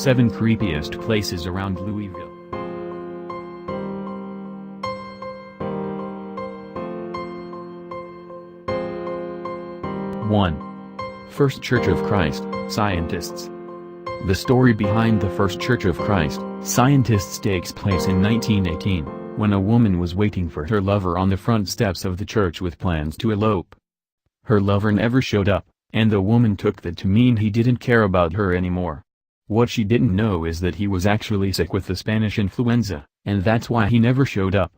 7 Creepiest Places Around Louisville. 1. First Church of Christ, Scientists. The story behind the First Church of Christ, Scientists takes place in 1918, when a woman was waiting for her lover on the front steps of the church with plans to elope. Her lover never showed up, and the woman took that to mean he didn't care about her anymore. What she didn't know is that he was actually sick with the Spanish influenza, and that's why he never showed up.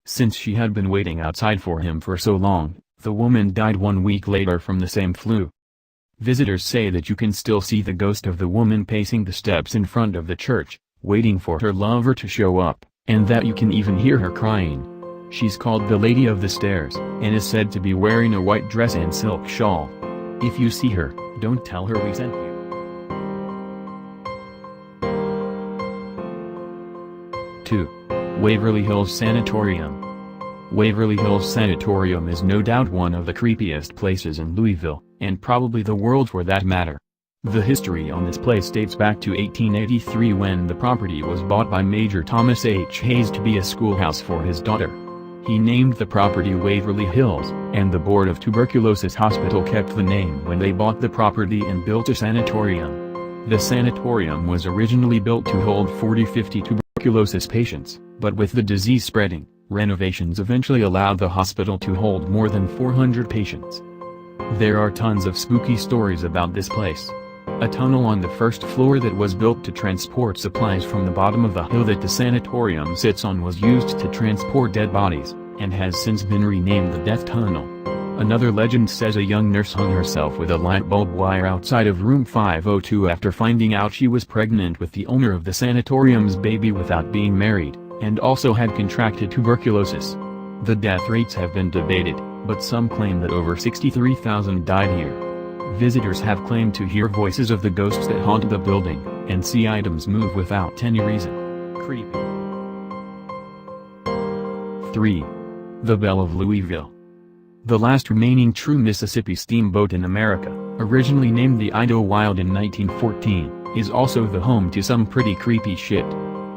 Since she had been waiting outside for him for so long, the woman died 1 week later from the same flu. Visitors say that you can still see the ghost of the woman pacing the steps in front of the church, waiting for her lover to show up, and that you can even hear her crying. She's called the Lady of the Stairs, and is said to be wearing a white dress and silk shawl. If you see her, don't tell her we sent you. 2. Waverly Hills Sanatorium. Waverly Hills Sanatorium is no doubt one of the creepiest places in Louisville, and probably the world for that matter. The history on this place dates back to 1883 when the property was bought by Major Thomas H. Hayes to be a schoolhouse for his daughter. He named the property Waverly Hills, and the Board of Tuberculosis Hospital kept the name when they bought the property and built a sanatorium. The sanatorium was originally built to hold 40-50 tuberculosis patients, but with the disease spreading, renovations eventually allowed the hospital to hold more than 400 patients. There are tons of spooky stories about this place. A tunnel on the first floor that was built to transport supplies from the bottom of the hill that the sanatorium sits on was used to transport dead bodies, and has since been renamed the Death Tunnel. Another legend says a young nurse hung herself with a light bulb wire outside of room 502 after finding out she was pregnant with the owner of the sanatorium's baby without being married, and also had contracted tuberculosis. The death rates have been debated, but some claim that over 63,000 died here. Visitors have claimed to hear voices of the ghosts that haunt the building, and see items move without any reason. Creepy. 3. The Belle of Louisville. The last remaining true Mississippi steamboat in America, originally named the Idlewild in 1914, is also the home to some pretty creepy shit.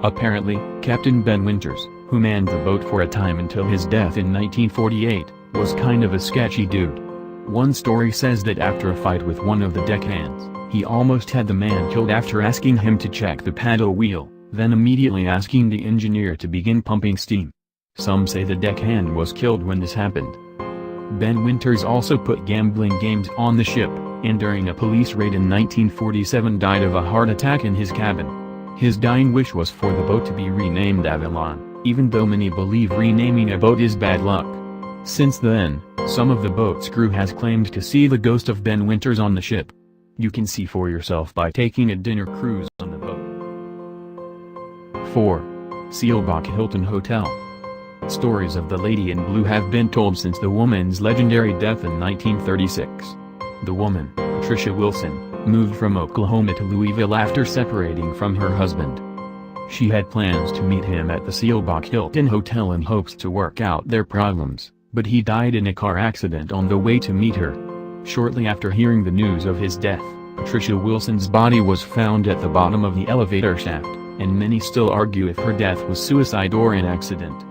Apparently, Captain Ben Winters, who manned the boat for a time until his death in 1948, was kind of a sketchy dude. One story says that after a fight with one of the deckhands, he almost had the man killed after asking him to check the paddle wheel, then immediately asking the engineer to begin pumping steam. Some say the deckhand was killed when this happened. Ben Winters also put gambling games on the ship, and during a police raid in 1947 died of a heart attack in his cabin. His dying wish was for the boat to be renamed Avalon, even though many believe renaming a boat is bad luck. Since then, some of the boat's crew has claimed to see the ghost of Ben Winters on the ship. You can see for yourself by taking a dinner cruise on the boat. 4. Seelbach Hilton Hotel. Stories of the Lady in Blue have been told since the woman's legendary death in 1936. The woman, Patricia Wilson, moved from Oklahoma to Louisville after separating from her husband. She had plans to meet him at the Seelbach Hilton Hotel in hopes to work out their problems, but he died in a car accident on the way to meet her. Shortly after hearing the news of his death, Patricia Wilson's body was found at the bottom of the elevator shaft, and many still argue if her death was suicide or an accident.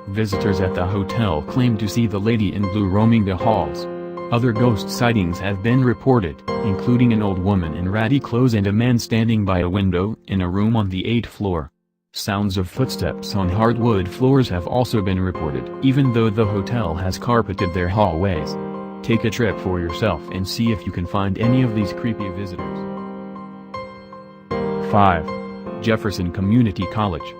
Visitors at the hotel claim to see the Lady in Blue roaming the halls. Other ghost sightings have been reported, including an old woman in ratty clothes and a man standing by a window in a room on the 8th floor. Sounds of footsteps on hardwood floors have also been reported, even though the hotel has carpeted their hallways. Take a trip for yourself and see if you can find any of these creepy visitors. 5. Jefferson Community College.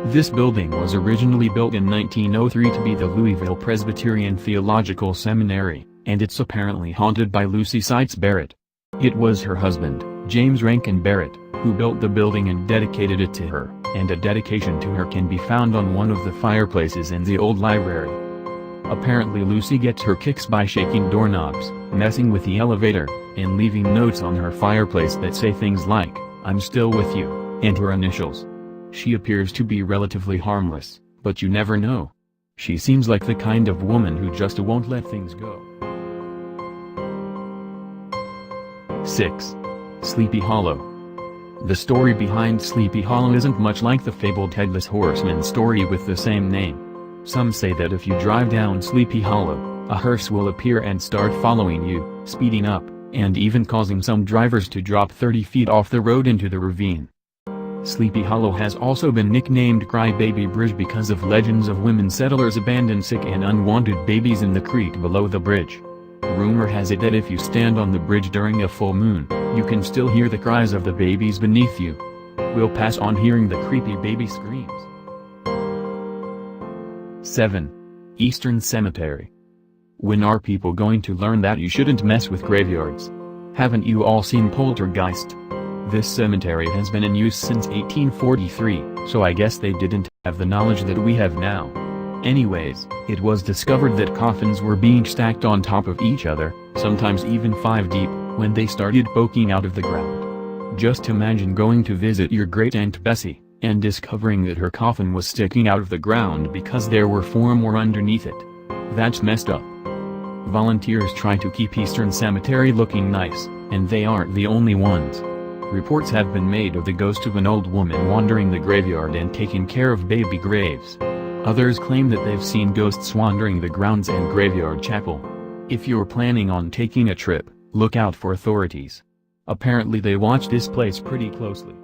This building was originally built in 1903 to be the Louisville Presbyterian Theological Seminary, and it's apparently haunted by Lucy Seitz Barrett. It was her husband, James Rankin Barrett, who built the building and dedicated it to her, and a dedication to her can be found on one of the fireplaces in the old library. Apparently Lucy gets her kicks by shaking doorknobs, messing with the elevator, and leaving notes on her fireplace that say things like, "I'm still with you," and her initials. She appears to be relatively harmless, but you never know. She seems like the kind of woman who just won't let things go. 6. Sleepy Hollow. The story behind Sleepy Hollow isn't much like the fabled Headless Horseman story with the same name. Some say that if you drive down Sleepy Hollow, a hearse will appear and start following you, speeding up, and even causing some drivers to drop 30 feet off the road into the ravine. Sleepy Hollow has also been nicknamed Crybaby Bridge because of legends of women settlers abandoned sick and unwanted babies in the creek below the bridge. Rumor has it that if you stand on the bridge during a full moon, you can still hear the cries of the babies beneath you. We'll pass on hearing the creepy baby screams. 7. Eastern Cemetery. When are people going to learn that you shouldn't mess with graveyards? Haven't you all seen Poltergeist? This cemetery has been in use since 1843, so I guess they didn't have the knowledge that we have now. Anyways, it was discovered that coffins were being stacked on top of each other, sometimes even 5 deep, when they started poking out of the ground. Just imagine going to visit your great-aunt Bessie, and discovering that her coffin was sticking out of the ground because there were 4 more underneath it. That's messed up. Volunteers try to keep Eastern Cemetery looking nice, and they aren't the only ones. Reports have been made of the ghost of an old woman wandering the graveyard and taking care of baby graves. Others claim that they've seen ghosts wandering the grounds and graveyard chapel. If you're planning on taking a trip, look out for authorities. Apparently they watch this place pretty closely.